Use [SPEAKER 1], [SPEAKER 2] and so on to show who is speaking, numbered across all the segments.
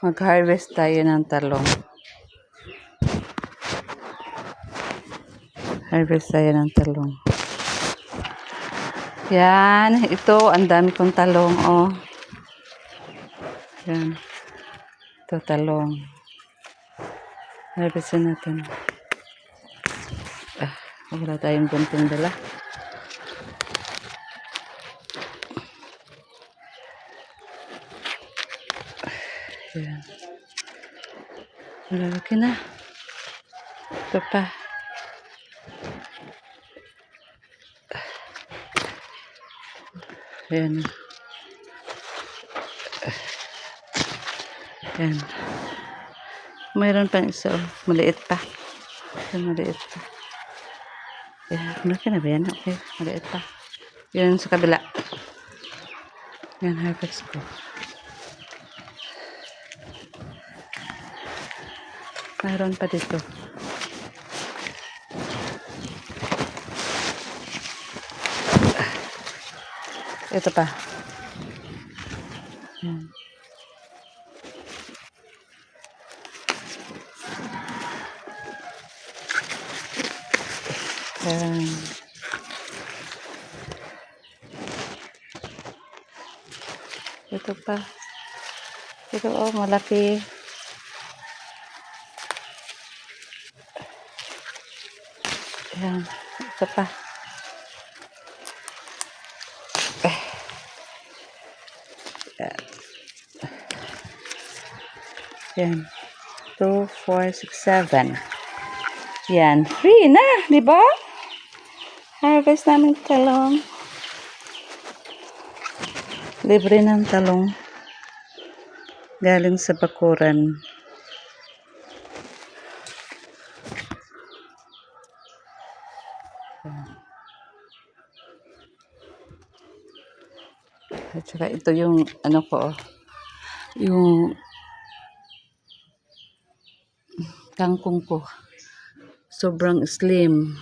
[SPEAKER 1] Mag-harvest tayo ng talong. Harvest tayo ng talong. Yan. Ito, ang dami kong talong, oh. Yan. Ito, talong. Harvestin natin. Wala tayong gunting dala. Yan. Malalaki na. Ito pa. Ayan. Ayan. Mayroon pang isa. Maliit pa. Ayan, maliit pa. Ayan. Malaki na ba yan? Okay. Maliit pa. Yan sa kabila. Yan. Harvest ko. Mayroon pa dito. Ito pa. Yan. Yan. Ito pa. Ito, oh, malaki. Yan. Ito pa. Yan. 2, 4, 6, 7. Yan. Free na, di ba? Harvest namin talong. Libre ng talong. Galing sa bakuran. At saka ito yung ano ko, yung kangkong ko. Sobrang slim.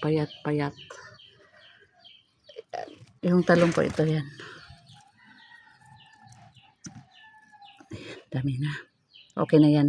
[SPEAKER 1] Payat-payat. Yung talong ko ito yan. Dami na. Okay na yan.